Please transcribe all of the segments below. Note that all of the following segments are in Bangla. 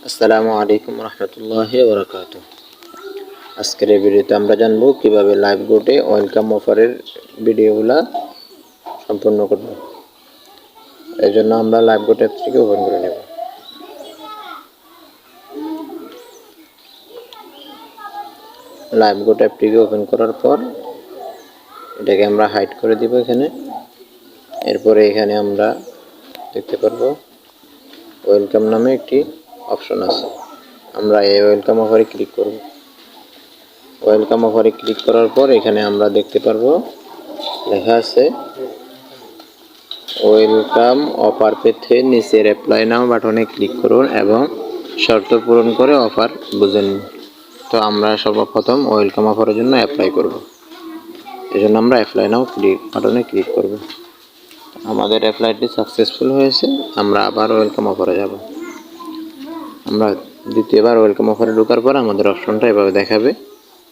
আসসালামু আলাইকুম রহমতুল্লাহি ওয়া বারাকাতুহু। আজকের এই ভিডিওতে আমরা জানবো কিভাবে লাইভ গোটে ওয়েলকাম অফারের ভিডিওগুলা সম্পূর্ণ করব। এই জন্য আমরা লাইভ গোট অ্যাপ থেকে ওপেন করে নেব। লাইভ গোট অ্যাপটিকে ওপেন করার পর এটাকে আমরা হাইড করে দিব এখানে। এরপরে এখানে আমরা দেখতে পারবো ওয়েলকাম নামে একটি অপশন আছে। আমরা এই ওয়েলকাম অফারে ক্লিক করব। ওয়েলকাম অফারে ক্লিক করার পর এখানে আমরা দেখতে পারবো লেখা আছে ওয়েলকাম অফার পেতে নিচের অ্যাপ্লাই নাও বাটনে ক্লিক করুন এবং শর্ত পূরণ করে অফার বুঝে নিন। তো আমরা সর্বপ্রথম ওয়েলকাম অফারের জন্য অ্যাপ্লাই করব। এই জন্য আমরা অ্যাপ্লাই নাও বাটনে ক্লিক করব। আমাদের অ্যাপ্লাইটি সাকসেসফুল হয়েছে। আমরা আবার ওয়েলকাম অফারে যাব। আমরা দ্বিতীয়বার ওয়েলকাম অফারে ঢোকার পর আমাদের অপশনটা এভাবে দেখাবে।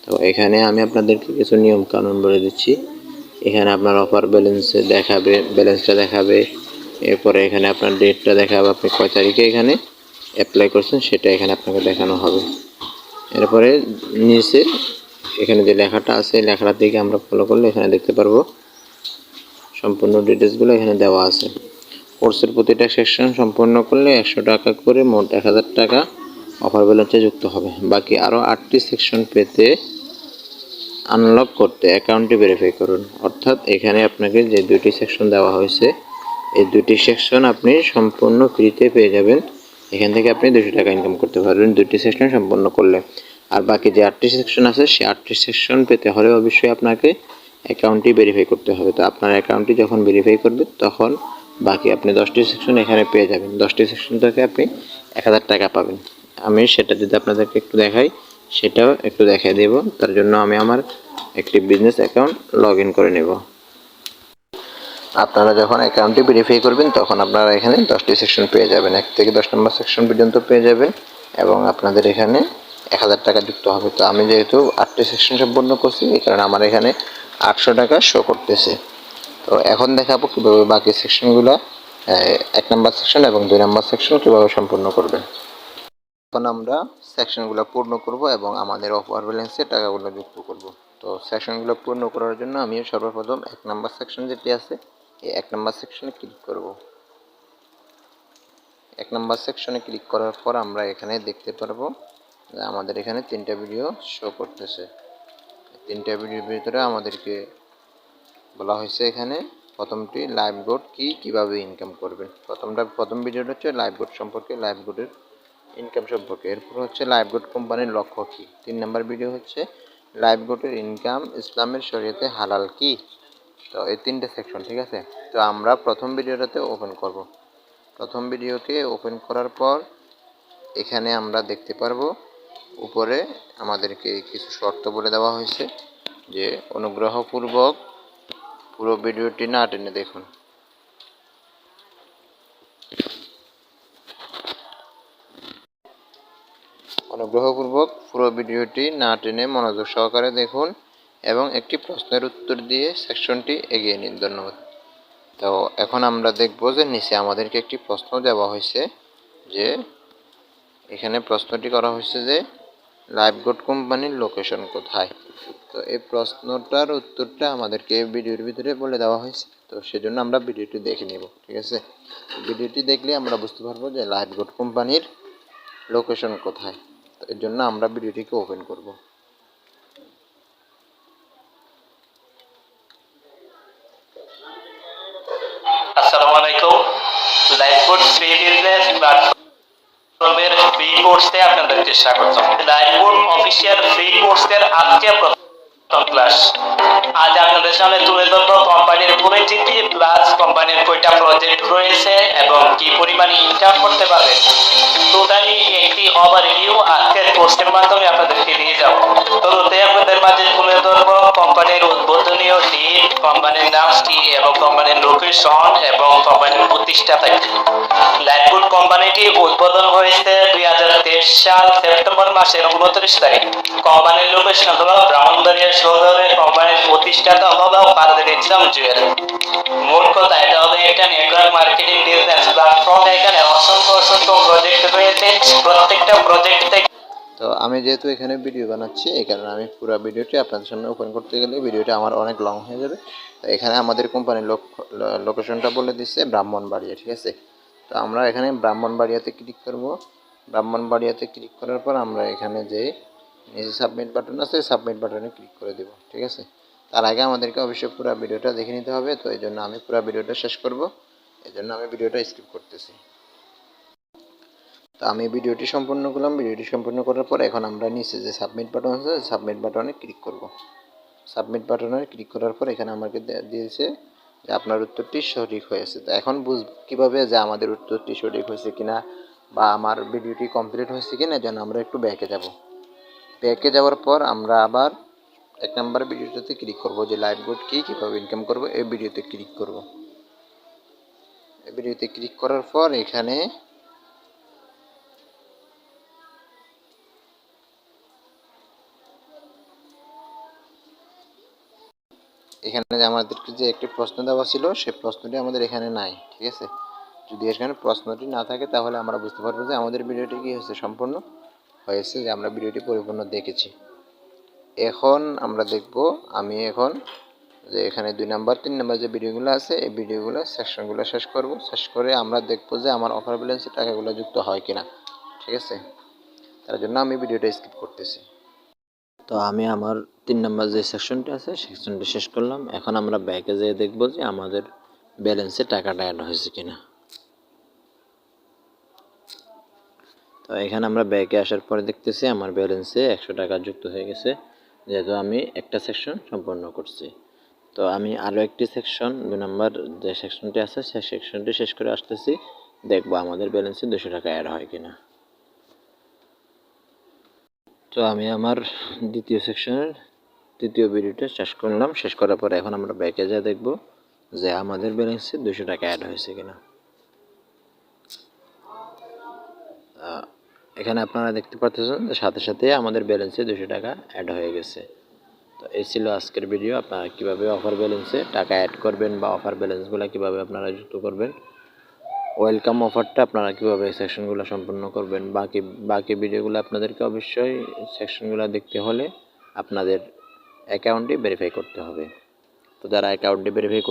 তো এখানে আমি আপনাদেরকে কিছু নিয়ম কানুন বলে দিচ্ছি। এখানে আপনার অফার ব্যালেন্সটা দেখাবে। এরপরে এখানে আপনার ডেটটা দেখাবে, আপনি কয় তারিখে এখানে অ্যাপ্লাই করছেন সেটা এখানে আপনাকে দেখানো হবে। এরপরে নিচে এখানে যে লেখাটা আছে লেখাটা থেকে আমরা ফলো করলে এখানে দেখতে পারবো সম্পূর্ণ ডিটেলসগুলো এখানে দেওয়া আছে। কোর্সের প্রতিটা সেকশন সম্পূর্ণ করলে 100 টাকা করে মোট 1000 টাকা অফার ব্যালেন্সে যুক্ত হবে। বাকি আরও 8টি সেকশন পেতে আনলক করতে অ্যাকাউন্টটি ভেরিফাই করুন। অর্থাৎ এখানে আপনাকে যে 2টি সেকশন দেওয়া হয়েছে এই 2টি সেকশন আপনি সম্পূর্ণ ফ্রিতে পেয়ে যাবেন। এখান থেকে আপনি 200 টাকা ইনকাম করতে পারবেন 2টি সেকশন সম্পূর্ণ করলে। আর বাকি যে 8টি সেকশন আছে সেই 8টি সেকশন পেতে হলে অবশ্যই আপনাকে অ্যাকাউন্টটি ভেরিফাই করতে হবে। তো আপনার অ্যাকাউন্টটি যখন ভেরিফাই করবে তখন বাকি আপনি 10টি সেকশন এখানে পেয়ে যাবেন। 10টি সেকশন থেকে আপনি 1000 টাকা পাবেন। আমি সেটা যদি আপনাদেরকে একটু দেখাই সেটাও একটু দেখাই দেব। তার জন্য আমি আমার একটি বিজনেস অ্যাকাউন্ট লগ ইন করে নেব। আপনারা যখন অ্যাকাউন্টটি ভেরিফাই করবেন তখন আপনারা এখানে 10টি সেকশন পেয়ে যাবেন, 1 থেকে 10 নম্বর সেকশন পর্যন্ত পেয়ে যাবেন এবং আপনাদের এখানে 1000 টাকা যুক্ত হবে। তো আমি যেহেতু 8টি সেকশন সম্পূর্ণ করছি এই কারণে আমার এখানে 800 টাকা শো করতেছে। তো এখন দেখাবো কীভাবে বাকি সেকশনগুলো 1 নম্বর সেকশন এবং 2 নম্বর সেকশন কীভাবে সম্পূর্ণ করবেন। এখন আমরা সেকশনগুলো পূর্ণ করব এবং আমাদের অফার ব্যালেন্সে টাকাগুলো যুক্ত করব। তো সেকশনগুলো পূর্ণ করার জন্য আমি সর্বপ্রথম 1 নম্বর সেকশন যেটি আছে এই 1 নম্বর সেকশনে ক্লিক করব। 1 নম্বর সেকশনে ক্লিক করার পর আমরা এখানে দেখতে পারবো যে আমাদের এখানে 3টা ভিডিও শো করতেছে। 3টা ভিডিওর ভিতরে আমাদেরকে বলা হয়েছে এখানে প্রথমটি লাইভ গোট কিভাবে ইনকাম করবেন। প্রথম ভিডিওটা হচ্ছে লাইভ গোট সম্পর্কে, লাইভ গোটের ইনকাম সম্পর্কে। এরপর হচ্ছে লাইভ গোট কোম্পানির লক্ষ্য কী। 3 নম্বর ভিডিও হচ্ছে লাইভ গোটের ইনকাম ইসলামের শরীয়তে হালাল কি। তো এই 3টে সেকশন, ঠিক আছে। তো আমরা প্রথম ভিডিওটাতে ওপেন করব। প্রথম ভিডিওকে ওপেন করার পর এখানে আমরা দেখতে পারবো উপরে আমাদেরকে কিছু শর্ত বলে দেওয়া হয়েছে যে অনুগ্রহপূর্বক পুরো ভিডিওটি না টেনে দেখুন। অনুগ্রহপূর্বক পুরো ভিডিওটি না টেনে মনোযোগ সহকারে দেখুন এবং একটি প্রশ্নের উত্তর দিয়ে সেকশনটি এগিয়ে নিন। ধন্যবাদ। তো এখন আমরা দেখব যে নিচে আমাদেরকে একটি প্রশ্ন দেওয়া হয়েছে যে এখানে প্রশ্নটি করা হয়েছে যে লাইভ গোট কোম্পানির লোকেশন কোথায়। তো এই প্রশ্নটার উত্তরটা আমাদেরকে ভিডিওর ভিতরে বলে দেওয়া হয়েছে। তো সেজন্য আমরা ভিডিওটি দেখে নেব, ঠিক আছে। ভিডিওটি দেখলে আমরা বুঝতে পারবো যে লাইভ গোট কোম্পানির লোকেশন কোথায়। তো এর জন্য আমরা ভিডিওটিকে ওপেন করব। আসসালামু আলাইকুম। লাইভ গোট ফ্রি বিজনেস প্ল্যাটফর্মের ফ্রি কোর্সে আপনাদেরকে স্বাগতম। লাইভ গোট অফিসিয়াল ফ্রি কোর্সের আজকে প্রথম ক্লাস। আজ আপনাদের সামনে তুলে ধরবো কোম্পানির পরিচিতি প্লাস কোম্পানির কয়টা প্রজেক্ট রয়েছে এবং কি পরিমাণ ইনকাম করতে পারবে। টোটালি একটি ওভারভিউ আজকের কোর্সের মাধ্যমে আপনাদেরকে দিয়ে যাব। শুরুতে আপনাদের মাঝে তুলে ধরবো কোম্পানির উদ্বোধনীয় ডেট, কোম্পানির নাম কি এবং কোম্পানির লোকেশন এবং কোম্পানির প্রতিষ্ঠাতা। লাইভ গোট কোম্পানিটি উদ্বোধন হয়েছে 2023 সাল সেপ্টেম্বর মাসের 29 তারিখ। কোম্পানির লোকেশন হলো ব্রাহ্মণবাড়িয়া শহরে। কোম্পানির প্রতিষ্ঠাতা হলো ফারহাদ ইসলাম জুয়েল। মোট কথা এটা হলো একটা নেটওয়ার্ক মার্কেটিং বিজনেস প্ল্যাটফর্ম। এখানে অসংখ্য প্রজেক্ট রয়েছে। প্রত্যেকটা তো আমি যেহেতু এখানে ভিডিও বানাচ্ছি, এই কারণে আমি পুরো ভিডিওটি আপনাদের সামনে ওপেন করতে গেলে ভিডিওটা আমার অনেক লং হয়ে যাবে। তো এখানে আমাদের কোম্পানির লোকেশনটা বলে দিচ্ছে ব্রাহ্মণবাড়িয়া, ঠিক আছে। তো আমরা এখানে ব্রাহ্মণবাড়িয়াতে ক্লিক করব। ব্রাহ্মণবাড়িয়াতে ক্লিক করার পর আমরা এখানে যে নিচে সাবমিট বাটন আছে, সাবমিট বাটনে ক্লিক করে দেব, ঠিক আছে। তার আগে আমাদেরকে অবশ্যই পুরো ভিডিওটা দেখে নিতে হবে। তো এই জন্য আমি পুরো ভিডিওটা শেষ করব, এই জন্য আমি ভিডিওটা স্কিপ করতেছি। তো আমি ভিডিওটি সম্পূর্ণ করলাম। ভিডিওটি সম্পূর্ণ করার পর এখন আমরা নিচে যে সাবমিট বাটন আছে, সাবমিট বাটনে ক্লিক করব। সাবমিট বাটনে ক্লিক করার পর এখানে আমাকে দিয়েছে যে আপনার উত্তরটি সঠিক হয়েছে। তো এখন কীভাবে যে আমাদের উত্তরটি সঠিক হয়েছে কিনা বা আমার ভিডিওটি কমপ্লিট হয়েছে কিনা, যেন আমরা একটু ব্যাকে যাব। ব্যাকে যাওয়ার পর আমরা আবার 1 নম্বর ভিডিওটাতে ক্লিক করব, যে লাইফবোট কীভাবে ইনকাম করব, এই ভিডিওতে ক্লিক করব। এই ভিডিওতে ক্লিক করার পর এখানে যে আমাদেরকে যে একটি প্রশ্ন দেওয়া ছিল, সেই প্রশ্নটি আমাদের এখানে নাই, ঠিক আছে। যদি এখানে প্রশ্নটি না থাকে তাহলে আমরা বুঝতে পারবো যে আমাদের ভিডিওটি কি হয়েছে, সম্পূর্ণ হয়েছে, যে আমরা ভিডিওটি পরিপূর্ণ দেখেছি। এখন আমরা দেখব, আমি এখন যে এখানে 2 নাম্বার 3 নাম্বার যে ভিডিওগুলো আছে, এই ভিডিওগুলো সেকশনগুলো শেষ করব। শেষ করে আমরা দেখব যে আমার অফার ব্যালেন্সে টাকাগুলো যুক্ত হয় কিনা, ঠিক আছে। তার জন্য আমি ভিডিওটা স্কিপ করতেছি। তো আমি আমার 3 নাম্বার যে সেকশনটা আছে, সেকশনটা শেষ করলাম। এখন আমরা ব্যাকে যেয়ে দেখব যে আমাদের ব্যালেন্সে টাকাটা অ্যাড হয়েছে কিনা। তো এখানে আমরা ব্যাকে আসার পরে দেখতেছি আমার ব্যালেন্সে 100 টাকা যুক্ত হয়ে গেছে, যেহেতু আমি একটা সেকশন সম্পন্ন করছি। তো আমি আরও একটি সেকশন 2 নাম্বার যে সেকশনটি আছে, সেই সেকশনটি শেষ করে আসতেছি, দেখবো আমাদের ব্যালেন্সে 200 টাকা অ্যাড হয় কিনা। তো আমি আমার দ্বিতীয় সেকশনের তৃতীয় ভিডিওটা শেষ করলাম। শেষ করার পরে এখন আমরা ব্যাকে যা দেখব যে আমাদের ব্যালেন্সে 200 টাকা অ্যাড হয়েছে কিনা। এখানে আপনারা দেখতে পাচ্ছেন যে সাথে সাথে আমাদের ব্যালেন্সে 200 টাকা অ্যাড হয়ে গেছে। তো এই ছিল আজকের ভিডিও। আপনারা কীভাবে অফার ব্যালেন্সে টাকা অ্যাড করবেন বা অফার ব্যালেন্সগুলো কীভাবে আপনারা যুক্ত করবেন, ওয়েলকাম অফারটা আপনারা কীভাবে সেকশনগুলো সম্পূর্ণ করবেন। বাকি ভিডিওগুলো আপনাদেরকে অবশ্যই সেকশনগুলো দেখতে হলে আপনাদের অ্যাকাউন্টটি ভেরিফাই করতে হবে। তো যারা অ্যাকাউন্টটি ভেরিফাই